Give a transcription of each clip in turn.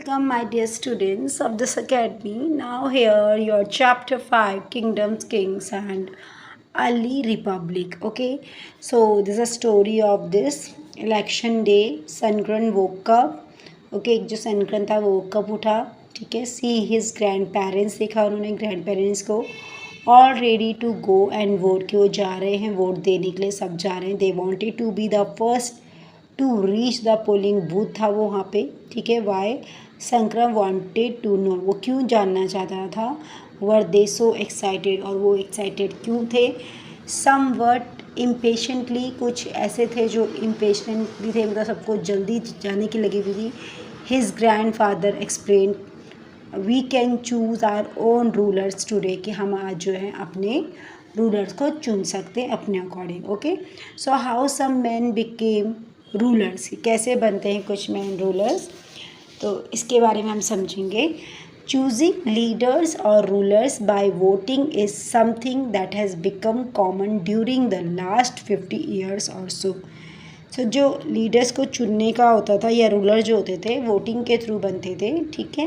Welcome, my dear students of this academy. Now, here your chapter 5 Kingdoms, Kings, and Early Republic. Okay, so this is a story of this election day. Sangran woke up. Okay, जो संक्रांत था वो कब उठा, ठीक है. See his grand parents, देखा उन्होंने grandparents को. All ready to go and vote, कि वो जा रहे हैं वोट देने के लिए, सब जा रहे हैं. They wanted to be the first to reach the polling booth था वो वहाँ पे, ठीक है. वाई संक्रम वांटेड टू नो, वो क्यों जानना चाहता था. वर दे सो एक्साइटेड, और वो एक्साइटेड क्यों थे. सम वर्ड इम्पेशेंटली, कुछ ऐसे थे जो इम्पेशेंटली थे, मतलब सबको जल्दी जाने की लगी हुई थी. His grandfather explain, we can choose our own rulers today, कि हम आज जो है अपने रूलर्स को चुन सकते हैं अपने according. Okay, so how some man became rulers, कैसे बनते हैं कुछ मैन रूलर्स, तो इसके बारे में हम समझेंगे. चूजिंग लीडर्स और rulers by voting is something that has become common during the last 50 years और सो. सो जो लीडर्स को चुनने का होता था या रूलर जो होते थे वोटिंग के थ्रू बनते थे, ठीक है.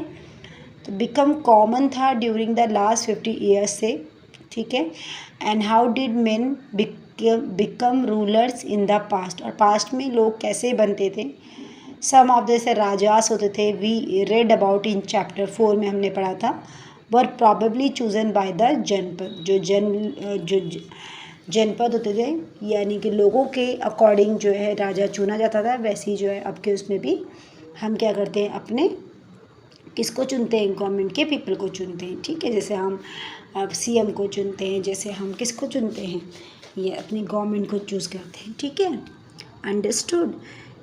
तो बिकम कॉमन था ड्यूरिंग द लास्ट 50 ईयर्स से, ठीक है. And how did main become rulers in the past, और पास्ट में लोग कैसे बनते थे. सम ऑफ जैसे राजास होते थे, we read about in chapter 4 में हमने पढ़ा था. Were probably chosen by the janapada, जो जनपद होते थे यानी कि लोगों के अकॉर्डिंग जो है राजा चुना जाता था. वैसे ही जो है अब के उसमें भी हम क्या करते हैं, अपने किसको चुनते हैं, गवर्नमेंट के पीपल को चुनते हैं, ठीक है. जैसे हम अब सीएम को चुनते हैं, जैसे हम किसको चुनते हैं, ये अपनी गवर्नमेंट को चूज़ करते हैं, ठीक है. Understood.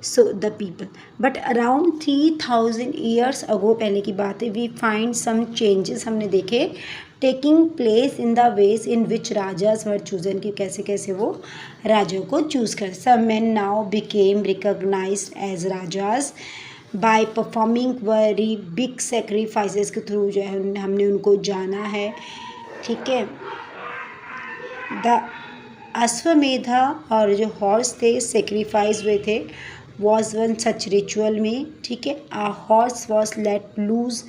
So the people, but around 3000 years ago, पहले की बात है, वी फाइंड सम चेंजेस, हमने देखे taking place in the ways in which rajas were chosen, कि कैसे कैसे वो राजा को चूज़ कर. Some man now became recognised as rajas by performing very big sacrifices के थ्रू जो है हमने उनको जाना है, ठीक है. द अश्वमेधा, और जो हॉर्स थे सेक्रीफाइस हुए थे, वॉज वन सच रिचुअल में, ठीक है. A horse was let loose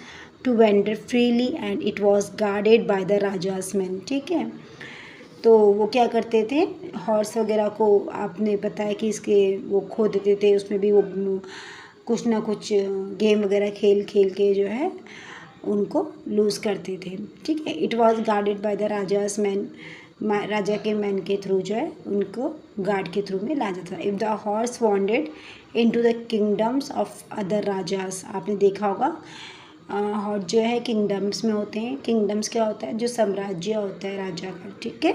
to wander freely and it was guarded by the raja's man, ठीक है. तो वो क्या करते थे, हॉर्स वगैरह को आपने बताया कि इसके वो खो देते थे, उसमें भी वो कुछ ना कुछ गेम वगैरह खेल खेल के जो है उनको लूज़ करते थे, ठीक है. It was guarded by the raja's man, राजा के मैन के थ्रू जो है उनको गार्ड के थ्रू में ला जाता था. If the horse wandered into the kingdoms of other rajas, आपने देखा होगा हॉर्स जो है किंगडम्स में होते हैं. किंगडम्स क्या होता है, जो साम्राज्य होता है राजा का, ठीक है.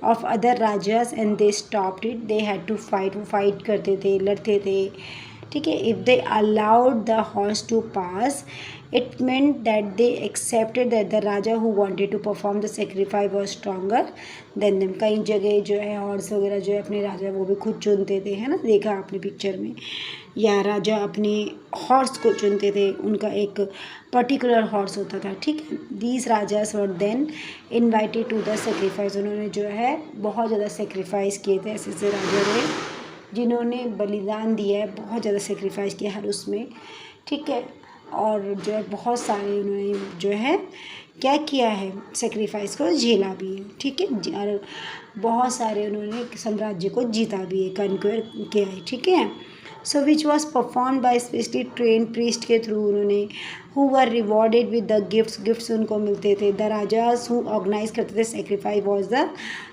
Of other rajas and they stopped it, they had to fight, वो फाइट करते थे, लड़ते थे, ठीक है. If they allowed the horse to pass, it meant that they accepted that the raja who wanted to perform the sacrifice was stronger than them. कई जगह जो है हॉर्स वगैरह जो है अपने राजा वो भी खुद चुनते थे, है ना, देखा आपने पिक्चर में. या राजा अपने हॉर्स को चुनते थे, उनका एक पर्टिकुलर हॉर्स होता था, ठीक है. These rajas were then invited to the sacrifice, उन्होंने जो है बहुत ज़्यादा सेक्रीफाइस किए थे. ऐसे ऐसे राजा थे जिन्होंने बलिदान दिया है, बहुत ज़्यादा सेक्रीफाइस किया हर उसमें, ठीक है. और जो है बहुत सारे उन्होंने जो है क्या किया है, सेक्रीफाइस को झेला भी है, ठीक है. और बहुत सारे उन्होंने साम्राज्य को जीता भी है, कन्क्वेयर किया है, ठीक है. So which was perform by specially train priest के थ्रू उन्होंने, who were rewarded with the gifts उनको मिलते थे. द राजाज हु ऑर्गेनाइज करते थे sacrifice was the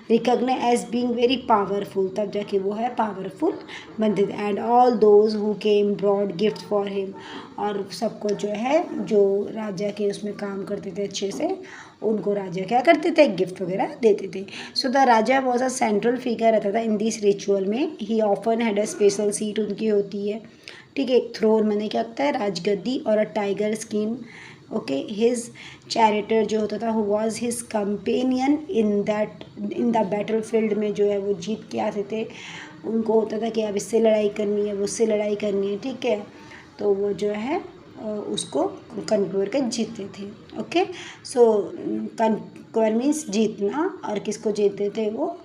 recognise as being very powerful, तब जाके वो है पावरफुल बनते थे. And all those who came brought gift for him, और सबको जो है जो राजा के उसमें काम करते थे अच्छे से, उनको राजा क्या करते थे, गिफ्ट वगैरह देते थे. So the Raja was a central figure रहता था इन दिस रिचुअल में. ही often had a special seat उनकी होती है, ठीक है. एक थ्रोन मैंने क्या होता है, राजगद्दी, और a tiger skin, okay. His charioteer जो होता था, who was his companion in the battle field में, जो है वो जीत के आते थे. उनको होता था कि अब इससे लड़ाई करनी है, उससे लड़ाई करनी है, ठीक है. तो वो जो है उसको कन्क्वर कर जीतते थे, ओके. सो कन्क्वर मीन्स जीतना, और किसको जीतते थे वो,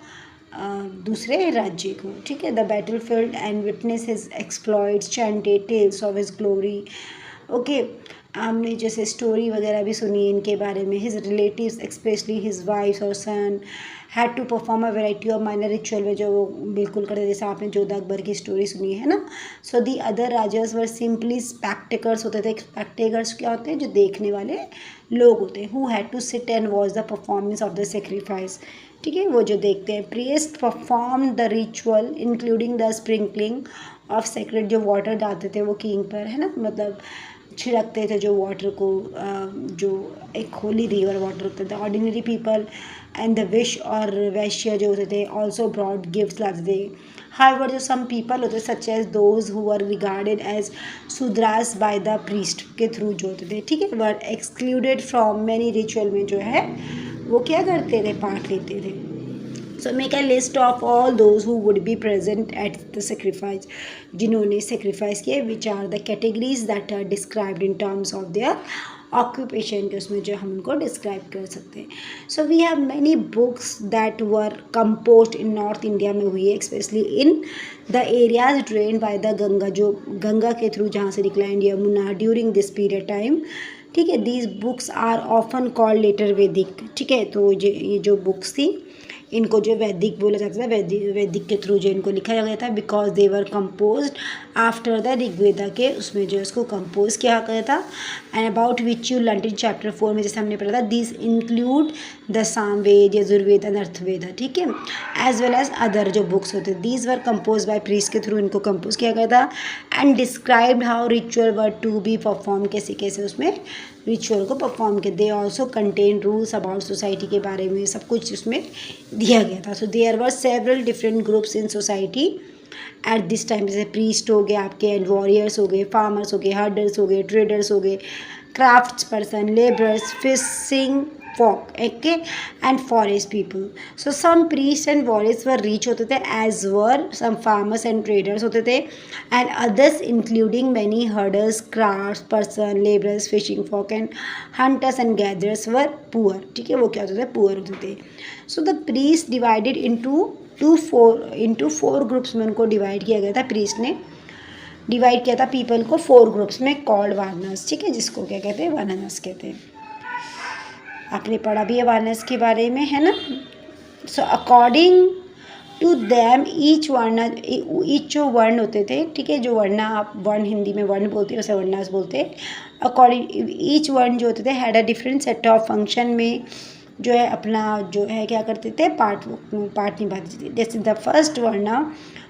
दूसरे राज्य को, ठीक है. The battle field and witness his exploits, chanted tales of his glory, okay. हमने जैसे स्टोरी वगैरह भी सुनी है इनके बारे में। His relatives specially his wife और son had to perform a variety of minor ritual में जो वो बिल्कुल करते, जैसे आपने जोधा अकबर की स्टोरी सुनी है ना। So the other rajas were simply spectators होते थे। स्पेक्टेकर्स क्या होते हैं? जो देखने वाले लोग होते हैं। Who had to sit and watch the performance of the sacrifice, ठीक है, वो जो देखते हैं। Priest perform the ritual including the sprinkling of sacred, जो वाटर डालते थे वो किंग पर, है ना, मतलब छिड़कते थे जो वाटर को, जो एक होली रिवर वाटर होता था। Ordinary people and the vish और वैश्य जो होते थे ऑल्सो ब्रॉड गिफ्ट लाते थे। हाउएवर जो सम पीपल होते such as those who were regarded as shudras by the priest के थ्रू जो होते थे, ठीक है, were excluded from many ritual में जो है वो क्या करते थे? पार्ट लेते थे। So make a list of all those who would be present at the sacrifice, जिन्होंने सेक्रीफाइस किए, which are the categories that are described in terms of their occupation, के उसमें जो हम उनको डिस्क्राइब कर सकते हैं। So we have many books that were composed in North India में हुई है, specially in the areas drain by the Ganga, जो गंगा के थ्रू जहाँ से निकला and Yamuna during this period time, ठीक है। These books are often called later Vedic, ठीक है। तो ये जो बुक्स थी इनको जो वैदिक बोला जाता था, वैदिक के थ्रू जो इनको लिखा गया था, because they were composed after the Rigveda के, उसमें जो इसको कंपोज किया गया था। And about which you learn in chapter 4 में जैसे हमने पढ़ा था, this include the Samaveda, Yajurveda and Atharvaveda, ठीक है, एज वेल एज अदर जो बुक्स होते, these were compose by priest के थ्रू इनको कंपोज किया गया था। And described how ritual were to be perform, कैसे कैसे उसमें रिचुअल को परफॉर्म किया। They also contain rules about society के बारे में सब कुछ उसमें दिया गया था। So there were several different groups in society at this time, जैसे प्रीस्ट हो गए आपके, एंड वॉरियर्स हो गए, फार्मर्स हो गए, हर्डर्स हो गए, ट्रेडर्स हो गए, crafts person, labourers, fishing folk, okay, and forest people. So some priests and warriors were rich होते थे, as were some farmers and traders होते थे, and others including many herders, crafts person, laborers, fishing folk and hunters and gatherers were poor, ठीक है, वो क्या होते थे? poor होते थे. So the priests divided into four groups में उनको डिवाइड किया गया था. प्रीस्ट ने डिवाइड किया था पीपल को 4 ग्रुप्स में, कॉल्ड वार्नर्स, ठीक है, जिसको क्या कहते हैं? वार्नर्स कहते हैं. आपने पढ़ा भी है वार्नर्स के बारे में, है ना. So according to them each जो वर्ण होते थे, ठीक है, जो वर्ण आप वर्ण हिंदी में वर्ण बोलते हैं उसे वर्णास बोलते हैं. अकॉर्डिंग ईच वर्ण जो होते थे had a different set of function में जो है अपना जो है क्या करते थे? पार्ट निभाते थे. जैसे the first varna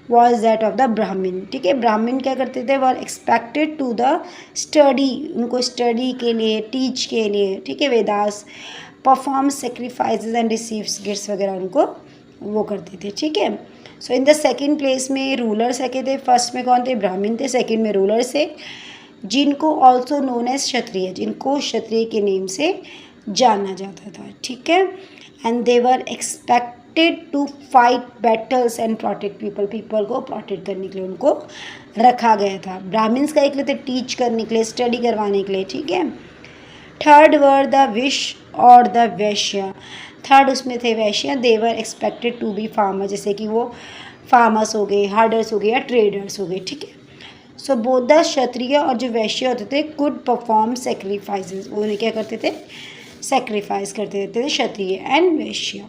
was that of the Brahmin, ठीक है. ब्राह्मण क्या करते थे? Were expected to the study, उनको स्टडी के लिए, टीच के लिए, ठीक है, Vedas, perform sacrifices and receives gifts वगैरह उनको वो करते थे, ठीक है. So in the second place में रूलर्स रखे थे. फर्स्ट में कौन थे? ब्राह्मण थे. सेकेंड में रूलर्स थे, जिनको ऑल्सो नोन एज क्षत्रिय, जिनको क्षत्रिय के नेम से जाना जाता था, ठीक है. And they were expected to fight battles and protect people को प्रोटेक्ट करने के लिए उनको रखा गया था. ब्राह्मण्स का एक लिए थे टीच करने के लिए, स्टडी करवाने के लिए, ठीक है. थर्ड वर द विश और द वैश्य. थर्ड उसमें थे vaishya. They were expected to be farmer, जैसे कि वो फार्मर्स हो गए, हार्डर्स हो गए या ट्रेडर्स हो गए, ठीक है. सो बोथ द क्षत्रिय और जो वैश्य होते थे कुड परफॉर्म सेक्रीफाइसेस, उन्हें क्या करते थे? सेक्रीफाइस करते रहते थे, kshatriya and vaishya.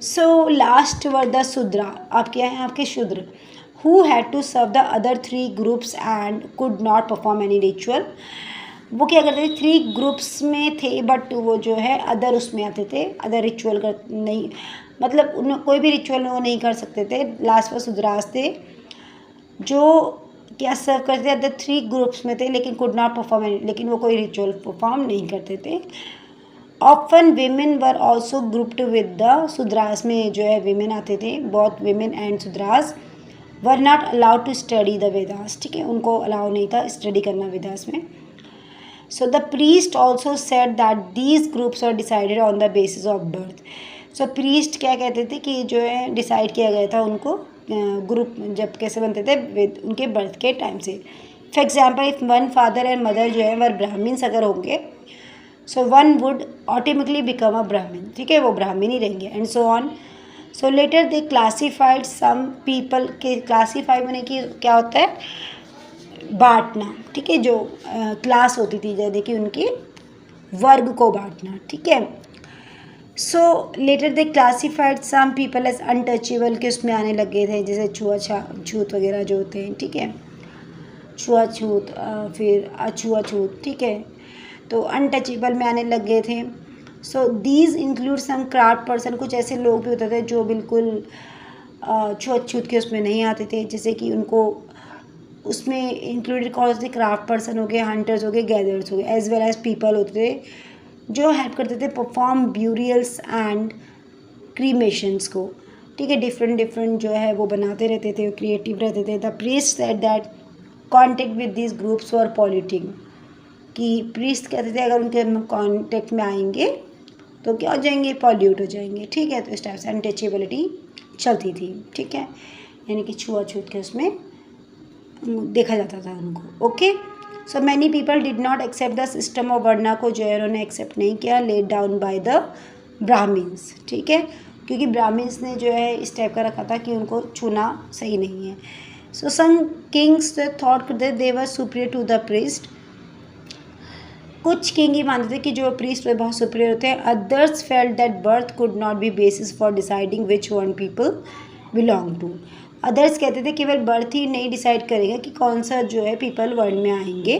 So last were the shudra. आप क्या हैं? आपके shudra. Who had to serve the other 3 groups and could not perform any ritual. वो क्या करते थे? 3 ग्रुप्स में थे बट वो जो है अदर उसमें आते थे, अदर रिचुअल कर नहीं, मतलब उन कोई भी रिचुअल वो नहीं कर सकते थे. लास्ट पर शूद्रास थे जो क्या सर्व करते थे, अदर 3 ग्रुप्स में थे लेकिन कुड नॉट परफॉर्म, लेकिन वो कोई रिचुअल परफॉर्म नहीं करते थे. Often women were also grouped with the shudras में जो है वीमेन आते थे. Both women and shudras were not allowed to study the Vedas, ठीक है, उनको अलाउ नहीं था स्टडी करना वेदास में. So the priest also said that these groups are decided on the basis of birth. So priest क्या कहते थे कि जो है डिसाइड किया गया था उनको ग्रुप जब कैसे बनते थे? उनके बर्थ के टाइम से. For example if one father and mother जो है वह ब्राह्मण्स अगर होंगे, so one would automatically become a Brahmin, ठीक है, वो ब्राह्मण ही रहेंगे and so on. So later they classified some people के, क्लासीफाई होने की क्या होता है? बांटना, ठीक है, जो क्लास होती थी यानी कि उनके वर्ग को बांटना, ठीक है। So later they classified some people as untouchable के उसमें आने लगे थे, जैसे छूत वगैरह जो होते हैं, ठीक है, छुआछूत, फिर अछूआछूत, ठीक है, तो अनटचेबल में आने लग गए थे। So these include some craft person, कुछ ऐसे लोग भी होते थे जो बिल्कुल छुआछूत के उसमें नहीं आते थे, जैसे कि उनको उसमें इंक्लूडेड कौन से क्राफ्ट पर्सन हो गए, हंटर्स हो गए, गैदर्स हो गए, एज वेल एज पीपल होते थे जो हेल्प करते थे परफॉर्म ब्यूरियल्स एंड क्रीमेशंस को, ठीक है, डिफरेंट डिफरेंट जो है वो बनाते रहते थे, क्रिएटिव रहते थे। The priest said that contact with this groups for पॉलिटिंग, कि प्रीस्ट कहते थे अगर उनके कॉन्टेक्ट में आएंगे तो क्या हो जाएंगे, पॉल्यूट हो जाएंगे, ठीक है। तो इस टाइप से अनटचेबिलिटी चलती थी, ठीक है, यानी कि छुआछूत के उसमें देखा जाता था उनको। Okay, so many people did not accept the system of varna को जो है उन्होंने एक्सेप्ट नहीं किया, laid down by the Brahmins, ठीक है, क्योंकि ब्राह्मीन्स ने जो है इस टाइप का रखा था कि उनको छूना सही नहीं है। So some kings thought that they were superior to the priest, कुछ किंग ही मानते थे कि जो प्रीस्ट वे बहुत सुपीरियर होते हैं। Others felt that birth could not be basis for deciding which one people belong to, others कहते थे केवल बर्थ ही नहीं डिसाइड करेगा कि कौन सा जो है पीपल वर्ल्ड में आएंगे,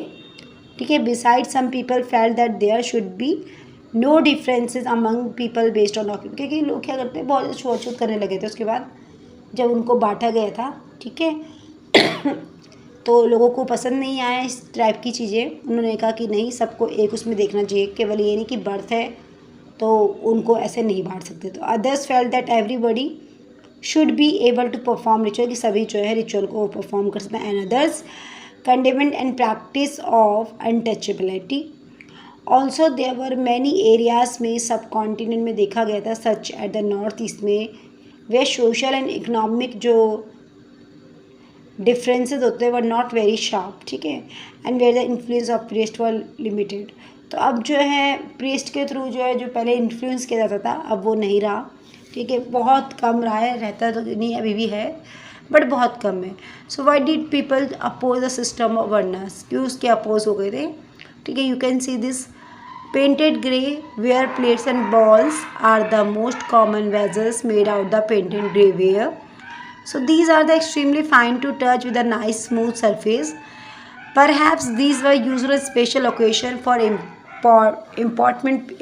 ठीक है। Beside some people felt that there should be no differences among people based on occupation, क्योंकि लोग क्या करते हैं बहुत छुआछूत करने लगे थे उसके बाद जब उनको बांटा गया था, ठीक है। तो लोगों को पसंद नहीं आया इस टाइप की चीज़ें, उन्होंने कहा कि नहीं, सबको एक उसमें देखना चाहिए, केवल ये नहीं कि बर्थ है तो उनको ऐसे नहीं बांट सकते। तो others felt that everybody should be able to perform ritual, कि सभी जो है रिचुअल को परफॉर्म कर सकते हैं। And others condemned and practice of untouchability. Also there were many areas में सब कॉन्टिनेंट में देखा गया था, such at the north east में, वे सोशल एंड इकोनॉमिक जो डिफरेंसेस होते हैं वर नॉट वेरी शार्प, ठीक है, and where the influence of priest were limited. तो अब जो है प्रीस्ट के थ्रू जो है जो पहले इन्फ्लुएंस किया जाता था अब वो नहीं रहा, ठीक है, बहुत कम रहा है, रहता तो नहीं अभी भी है बट बहुत कम है। So why did people oppose the system of varnas, क्यों उसके अपोज हो गए थे, ठीक है। You can see this painted grey ware plates and bowls are the most common vessels made out the painted grey ware. So these are the extremely fine to touch with a nice smooth surface. Perhaps these were used on special occasion for important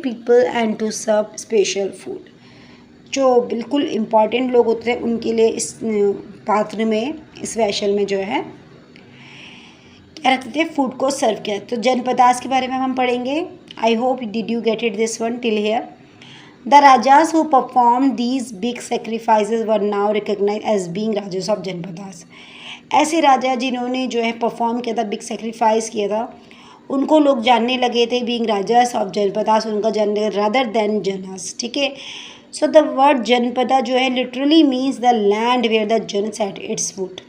people and to serve special food. जो बिल्कुल important लोग होते हैं उनके लिए इस पात्र में, इस वैशल में जो है क्या रखते थे, फूड को सर्व किया। तो जनपदास के बारे में हम पढ़ेंगे। I hope did you get it this one till here. The rajas who performed these big sacrifices were now recognized as being rajas of Janapadas. ऐसे राजा जिन्होंने जो है परफॉर्म किया था, बिग सेक्रीफाइस किया था, उनको लोग जानने लगे थे बीइंग राजास ऑफ जनपदास, उनका जानने रादर देन जनास, ठीक है। सो द वर्ड जनपदा जो है literally means the land where the jana set its foot.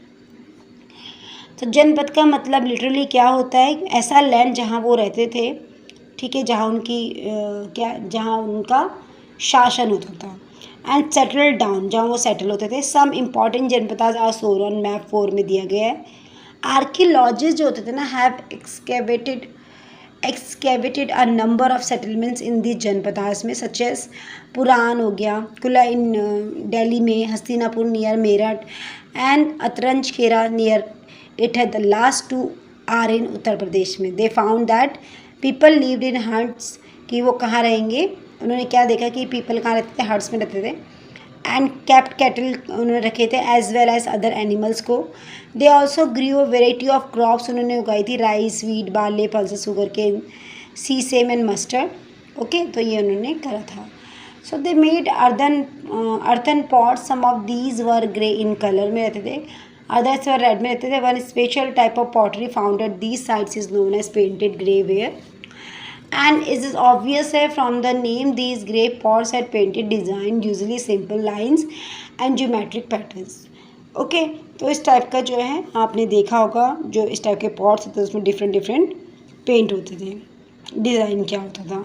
तो जनपद का मतलब लिटरली क्या होता है, ऐसा लैंड जहाँ वो रहते थे, ठीक है, जहाँ उनकी जहाँ उनका शासन होता था। एंड सेटल डाउन, जहाँ वो सेटल होते थे। Some important janapadas are shown on map 4 में दिया गया है। आर्कियोलॉजिस्ट जो होते थे ना have excavated a number of settlements in this janapadas में, सच एस पुरान हो गया, कुला इन दिल्ली में, Hastinapur near Meerut, and Atranji Khera near Etah है। The last two are in Uttar Pradesh में। They found that people lived in huts, कि वो कहाँ रहेंगे, उन्होंने क्या देखा कि पीपल कहाँ रहते थे, हट्स में रहते थे। एंड कैप्ट कैटल उन्होंने रखे थे as well as other animals को। They also grew a variety of crops, उन्होंने उगाई थी rice, wheat, barley, pulses, sugar cane, sesame and mustard. Okay, तो ये उन्होंने करा था। So they made earthen pot, some of these were grey in colour में रहते थे, अदर्स वर रेड में रहते थे। One special type of pottery found at these sites is known as painted grey where. And it is obvious है from the name these grey pots had painted design, usually simple lines and geometric patterns. Okay, तो इस type का जो है आपने देखा होगा, जो इस टाइप के पॉट्स होते थे उसमें डिफरेंट डिफरेंट पेंट होते थे, डिज़ाइन क्या होता था,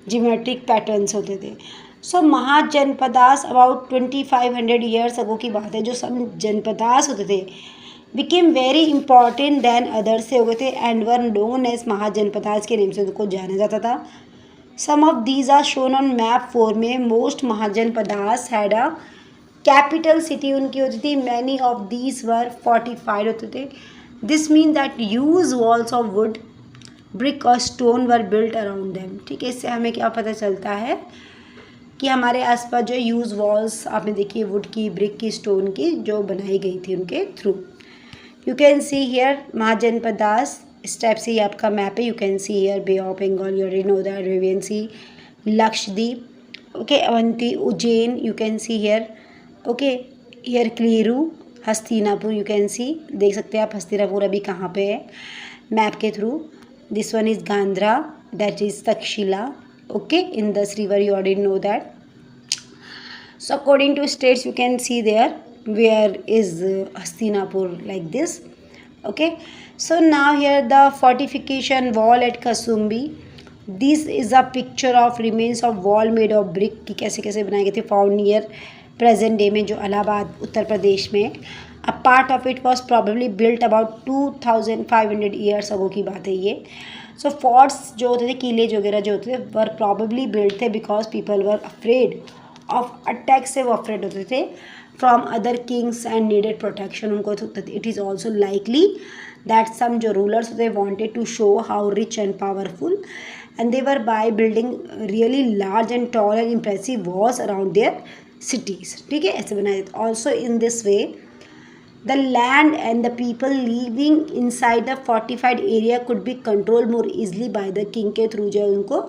जियोमेट्रिक पैटर्न्स होते थे। So mahajanapadas about 2500 years ago की बात है, जो सब जनपदास होते थे became very important than other से हो गए थे and were known as mahajanapadas के नेम से उनको जाना जाता था. Some of these are shown on map 4 में. Most mahajanapadas had a capital city उनकी होती थी. Many of these were fortified होते थे. This mean that use walls of would brick और stone were built around them. ठीक है, इससे हमें क्या पता चलता है कि हमारे आसपास जो यूज वॉल्स आपने देखी वुड की, ब्रिक की, स्टोन की जो बनाई गई थी उनके थ्रू. You can see here mahajanapadas. इस टाइप से ये आपका मैप है. You can see here bay of Bengal, you already know that, Arabian sea, Lakshadweep, okay, Avanti, Ujjain, you can see here, okay, here क्लीरू, हस्तिनापुर, यू कैन सी, देख सकते हैं आप हस्तिनापुर अभी कहाँ पे है मैप के through. This one is Gandhara, that is Takshashila, okay, in this river, you already know that. So according to states you can see there where is Hastinapur like this, okay. So now here the fortification wall at Kasumbi. This is a picture of remains of wall made of brick कि कैसे कैसे बनाए गए थे, found near present day में जो इलाहाबाद उत्तर प्रदेश में. A part of it was probably built about 2500 years ago की बात है ये. सो फोर्ट्स जो होते थे, किले वगैरह जो होते थे, वर प्रॉबेबली बिल्ड थे because people were afraid of attack से वो अफ्रेड होते थे from other kings and needed protection. उनको it is also likely that some जो रूलर्स होते wanted to show how rich and powerful and they were by building really large and tall and impressive walls around their cities. ठीक है, ऐसे बनाए थे. Also in this way the land and the people living inside the fortified area could be controlled more easily by the king के through जो उनको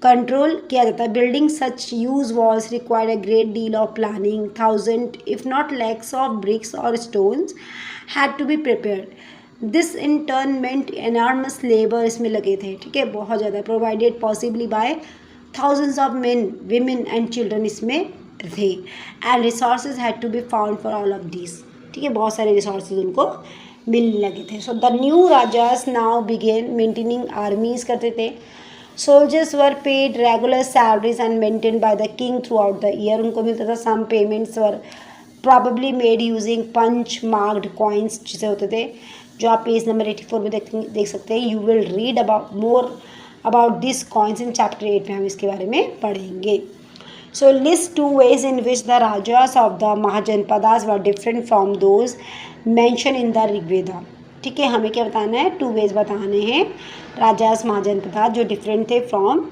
control किया जाता है. Building such use walls required a great deal of planning. Thousand if not lakhs of bricks और stones had to be prepared. This in turn meant enormous labour इसमें लगे थे. ठीक है, बहुत ज़्यादा. Provided possibly by thousands of men, women and children इसमें थे. And resources had to be found for all of this. ठीक है, बहुत सारे रिसोर्सेज उनको मिलने लगे थे. So the new rajas now began maintaining armies करते थे. Soldiers were paid regular salaries and maintained by the king throughout the year. उनको मिलता था. Some payments were probably made using punch marked coins जिसे होते थे, जो आप पेज नंबर 84 में देख सकते हैं. You will read about more about this coins in chapter 8 में हम इसके बारे में पढ़ेंगे. So list two ways in which the rajas of the Mahajanpadas were different from those mentioned in the Rigveda. ठीक है, हमें क्या बताना है? 2 ways बताने हैं राजास महाजनपदास जो डिफरेंट थे फ्रॉम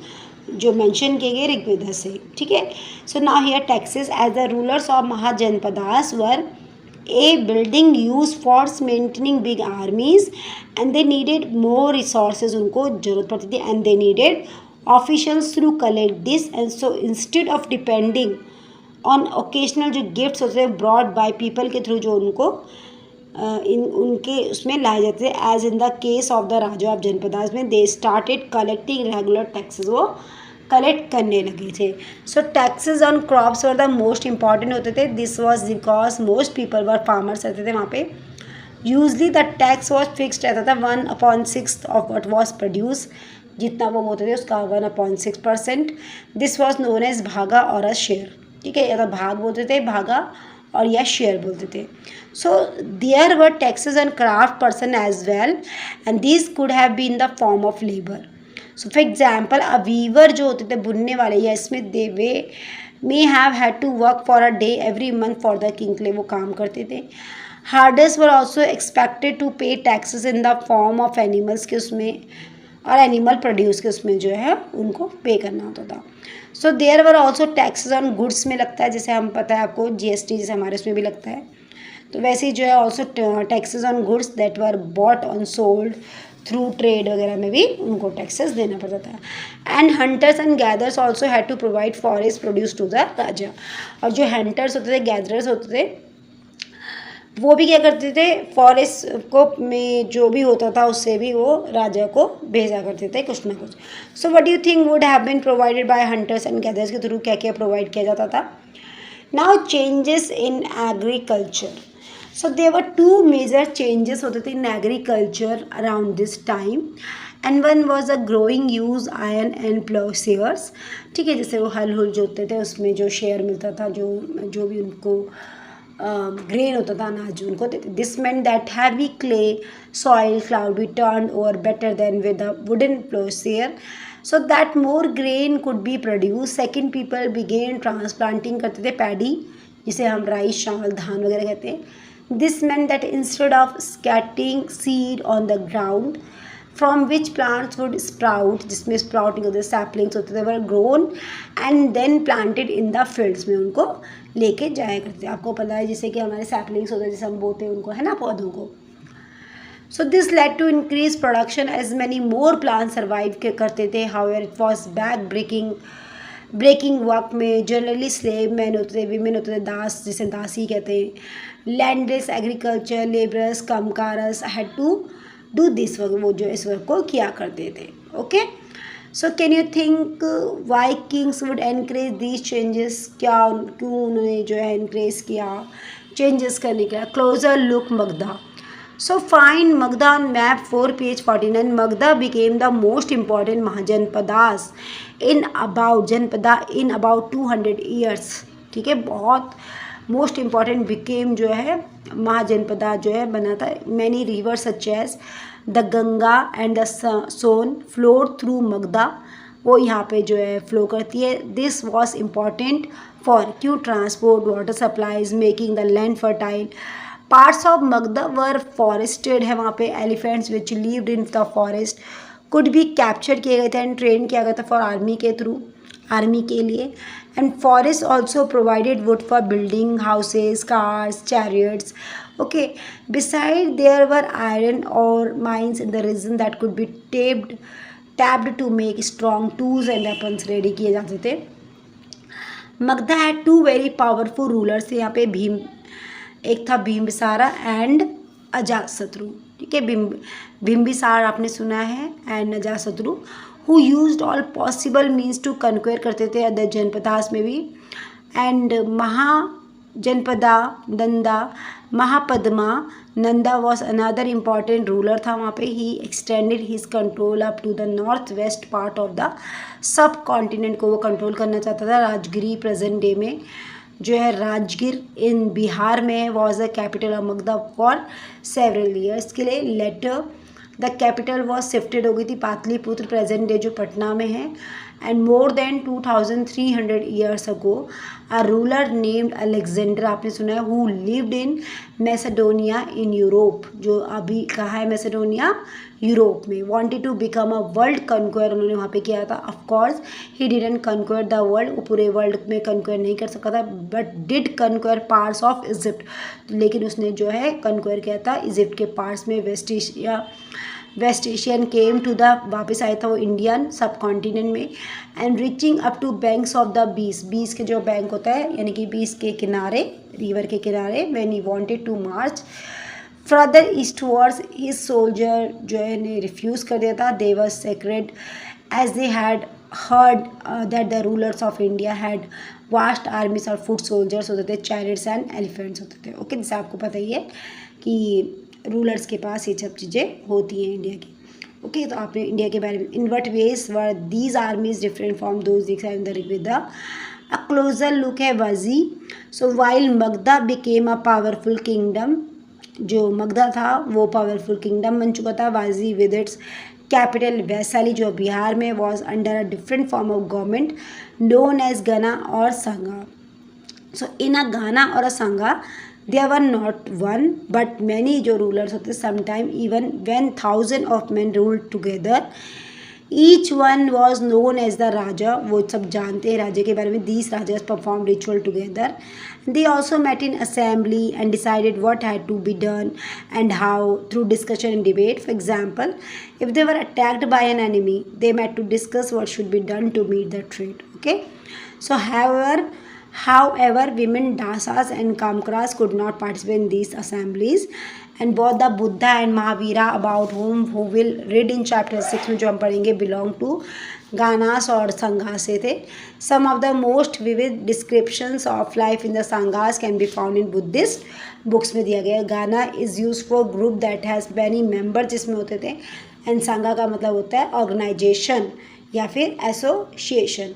जो मेंशन किए गए ऋग्वेदा से. ठीक है, so now here taxes as the rulers of mahajanapadas were a building used for maintaining big armies and they needed more resources. उनको ज़रूरत पड़ती थी and they needed officials to collect this and so instead of depending on occasional जो gifts होते थे brought by people के through जो उनको उनके उसमें लाए जाते थे as in the case of the raja of janapadas में they started collecting regular taxes. वो कलेक्ट करने लगे थे. So taxes on crops were the most important होते थे. This was because most people were farmers रहते थे वहाँ पे. Usually the tax was fixed रहता था 1/6 ऑफ वट वॉज प्रोड्यूस. जितना वो बोलते थे उसका 1/6%. दिस वॉज नोन एज भागा और अ शेयर. ठीक है, या तो भाग बोलते थे, भागा, और या शेयर बोलते थे. So there were taxes on craft person as well and this could have been the form of labour. So for example a weaver जो होते थे बुनने वाले या इसमें दे वे may have had to work for a day every month for the king के लिए वो काम करते थे. Herders were also expected to pay taxes in the form of animals के उसमें और एनिमल प्रोड्यूस के उसमें जो है उनको पे करना होता था. So there were also taxes on goods में लगता है, जैसे हम पता है आपको GST जैसे हमारे उसमें भी लगता है, तो वैसे ही जो है also taxes on goods that were bought and sold through trade वगैरह में भी उनको टैक्सेस देना पड़ता था. And hunters and gatherers also had to provide forest produce to the raja. और जो हंटर्स होते थे, गैदरर्स होते थे, वो भी क्या करते थे, फॉरेस्ट को में जो भी होता था उससे भी वो राजा को भेजा करते थे कुछ ना कुछ. So what you think would have been provided by hunters and gatherers के थ्रू क्या क्या प्रोवाइड किया जाता था. Now changes in agriculture. So there were two major changes होते थे in agriculture around this time, and one was a growing use iron and ploughshares. ठीक है, जैसे वो हल हुल जोतते थे उसमें जो शेयर मिलता था, जो भी उनको ग्रेन होता था अनाज उनको, this meant that heavy clay soil could be turn over better than with a wooden ploughshare, so that more grain could be produce. Second people began transplanting करते थे पैडी, जिसे हम राइस चावल धान वगैरह कहते हैं। This meant that instead of scattering seed on the ground from which plants would sprout, जिसमें sprouting होते saplings होते थे, were grown and then planted in the fields, में उनको लेके जाया करते थे। आपको पता है जैसे कि हमारे saplings होते हैं, जैसे हम बोते हैं उनको, है ना, पौधों को। So this led to increased production as many more plants survive करते थे। However it was back breaking work में जनरली स्लेव मैन होते थे, वीमेन होते थे, दास जिसे दासी कहते हैं, लैंडलेस एग्रीकल्चर लेबरर्स कामगारस had to do this work, वो जो इस वर्क को किया करते थे। Okay, so can you think why kings would encourage these changes, क्यों उन्होंने जो है इनक्रेज किया चेंजेस करने का। Closer look Magadha, so find Magda on map 4 page 49. Magda became the most important mahajanapadas in about 200 years। ठीक है, बहुत मोस्ट इम्पॉर्टेंट बिकेम जो है महाजनपदा जो है बना था। Many river such as the Ganga and the Son flowed through Magadha, वो यहाँ पे जो है फ्लो करती है। दिस वॉज इम्पॉर्टेंट फॉर क्यों transport water supplies making the land fertile. Parts of Magadha were forested है, वहाँ पे elephants which lived in the forest could भी कैप्चर किए गए थे एंड ट्रेन किया गया था फॉर आर्मी के थ्रू, आर्मी के लिए। And forest also provided wood for building houses cars chariots. Okay, besides there were iron ore mines in the region that could be tapped to make strong tools and weapons ready किए जाते थे। Magadha had two very powerful rulers, यहाँ पे एक था Bimbisara and Ajatashatru. ठीक है, बिम्बिसार आपने सुना है and Ajatashatru, who used all possible means to conquer करते थे अदर जनपदास में भी। And Mahajanapada Nanda Mahapadma Nanda was another important ruler था वहाँ पे। He extended his control up to the north west part of the subcontinent को वो कंट्रोल करना चाहता था। राजगिरी प्रेजेंट डे में जो है राजगिर इन बिहार में was the capital of Magadha for several years के लिए। Later the capital was shifted हो गई थी पाटलिपुत्र प्रेजेंट डे जो पटना में है। And more than 2300 years ago a ruler named Alexander, आपने सुना है, who lived in Macedonia in Europe, जो अभी कहाँ है मैसेडोनिया, यूरोप में, wanted to become a world conqueror, उन्होंने वहाँ पे किया था। Of course he didn't conquer the world, वो पूरे वर्ल्ड में कन्क्वायर नहीं कर सका था, but did conquer parts of Egypt, लेकिन उसने जो है कन्क्वायर किया था इजिप्ट के पार्ट्स में। West Asian came to the, वापस आया था वो इंडियन सब कॉन्टिनेंट में। And reaching up to banks of the Beas के जो बैंक होता है यानी कि बीस के किनारे, रिवर के किनारे, when he wanted to march further eastwards, his soldier जो है ने रिफ्यूज़ कर दिया था। They were scared as they had heard that the rulers of India had vast armies और फुट सोल्जर्स होते थे, चैरियट्स एंड एलिफेंट्स होते थे। ओके, जैसे आपको पता ही है कि रूलर्स के पास ये सब चीज़ें होती हैं इंडिया की। ओके, तो आपने इंडिया के बारे में, in what ways were these armies different from those described in the Rigveda. A closer look है Vajji. So while Magadha became a powerful kingdom, जो मगधा था वो पावरफुल किंगडम बन चुका था। Vajji with its capital Vaishali जो बिहार में was under a different form of government known as gana और संगा। सो इन अ गाना और a sangha there were not one but many जो रूलर्स होते, sometime even when 1000 of man ruled together, each one was known as the raja, वो सब जानते हैं राजा के बारे में। These rajas perform ritual together, they also met in assembly and decided what had to be done and how through discussion and debate. For example, if they were attacked by an enemy, they met to discuss what should be done to meet the threat. Okay, so however women dasas and kamkaras could not participate in these assemblies and both the Buddha and Mahavira about home who will read in chapter 6 में जो हम पढ़ेंगे belong to गानास और संघास से थे. Some of the most vivid descriptions of life in the sanghas can be found in Buddhist books में दिया गया है. Gana is use for group that has many member जिसमें होते थे. एंड संघा का मतलब होता है ऑर्गेनाइजेशन या फिर association.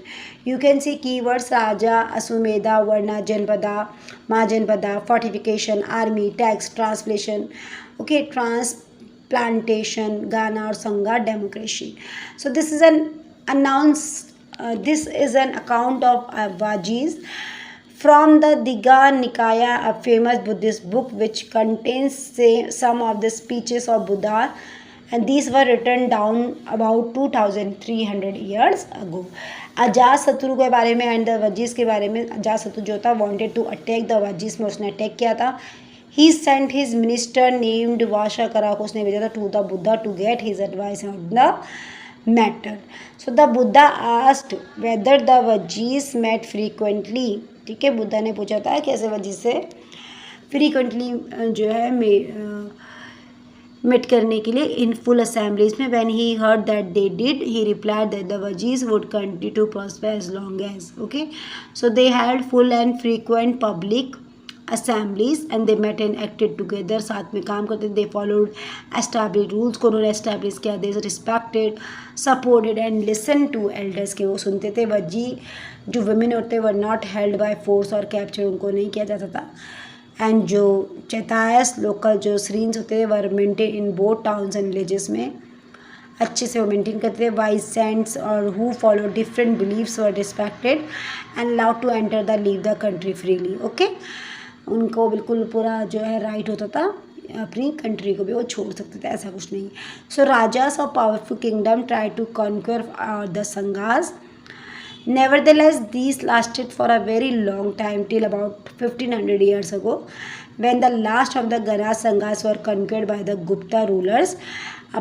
You can see keywords raja, ashvamedha, varna, janapada, mahajanapada, fortification, army, tax, translation, okay, transplantation, gana और sangha, democracy. So this is an this is an account of Vajis from the Digha Nikaya, a famous Buddhist book which contains some of the speeches of Buddha, and these were written down about 2300 years ago. Ajatashatru के बारे में and the वजीज के बारे में. अजातशत्रु जो था wanted to attack the Vajjis में, उसने अटैक किया था. He sent his minister named Vassakara को उसने भेजा था to the Buddha to get his advice on the matter. So the Buddha asked whether the Vajjis met frequently. ठीक है, बुद्धा ने पूछा था कैसे वजीज से फ्रीक्वेंटली जो है मेट करने के लिए इन फुल असेंबलीज में. When he heard that they did he replied that the Vajjis would continue to prosper as long as. Okay, so they had full and frequent public assemblies and they met and acted together. साथ में काम करते. they followed established rules को उन्होंने establish किया. they respected, supported and listened to elders के वो सुनते थे. वजी जो women होते were not held by force और capture उनको नहीं किया जाता था. एंड जो चेतायस लोकल जो श्रीन्स होते थे were maintained in both towns and villages में अच्छे से वो मेंटेन करते थे. वाइज सेंट्स और who follow different believes were respected and allowed to enter the leave the country freely. Okay, उनको बिल्कुल पूरा जो है राइट होता था, अपनी कंट्री को भी वो छोड़ सकते थे, ऐसा कुछ नहीं. So rajas of powerful kingdom try to conquer the sanghas. Nevertheless, these lasted for a very long time till about 1500 years ago, when the last of the Gana Sanghas were conquered by the Gupta rulers,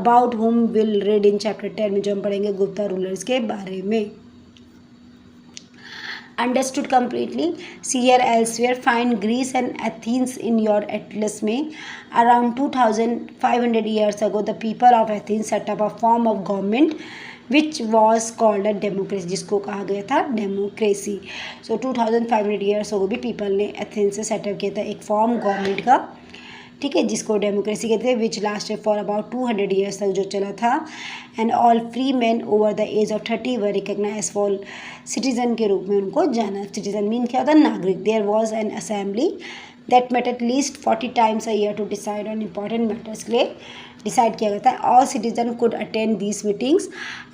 about whom we'll read in chapter 10 में जो हम पढ़ेंगे Gupta rulers के बारे में. Understood completely. See here elsewhere. Find Greece and Athens in your atlas में. Around 2500 years ago, the people of Athens set up a form of government which was called a democracy, जिसको कहा गया था democracy. सो 2500 years ago भी people ने Athens से setup किया था एक फॉर्म गवर्नमेंट का. ठीक है, जिसको डेमोक्रेसी कहते हैं. Which lasted for about 200 years तक जो चला था. And all free man over the age of 30 were recognised for citizen के रूप में उनको जाना. सिटीजन मीन क्या होता है? नागरिक. There was an assembly that met at least 40 times a year to decide on important matters के लिए डिसाइड किया गया था. All citizen could attend these meetings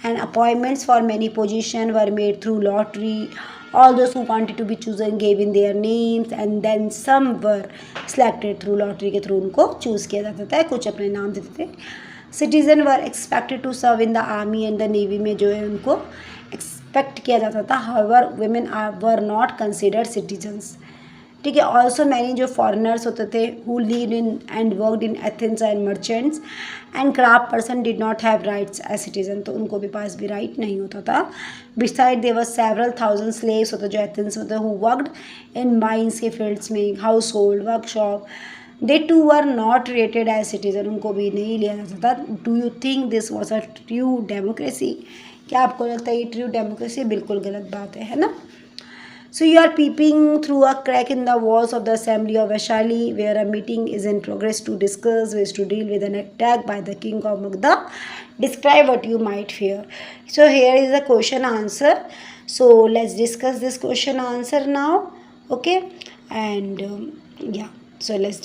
and appointments for many position were made through lottery. All those who wanted to be chosen gave in their names and then some were selected through lottery के through उनको choose किया जाता था, कुछ अपने नाम देते थे. Citizen were expected to serve in the army and the navy में जो है उनको एक्सपेक्ट किया जाता था. However women were not considered citizens. ठीक है, ऑल्सो मैनी जो फॉरेनर्स होते थे who live in and worked in Athens and merchants and craft person did not have rights as citizen. तो उनको भी पास भी राइट नहीं होता था. Beside there several thousand slaves होते जो एथेंस होते हु वर्कड इन माइंस के फील्ड्स में, household, workshop. They too were not rated as citizen. उनको भी नहीं लिया जाता था. Do you think this was a true democracy? क्या आपको लगता है ये ट्रू डेमोक्रेसी? बिल्कुल गलत बात है ना. So you are peeping through a crack in the walls of the assembly of Vaishali, where a meeting is in progress to discuss ways to deal with an attack by the king of Magda. Describe what you might fear. So here is the question answer. So let's discuss this question answer now. Okay, and yeah, so let's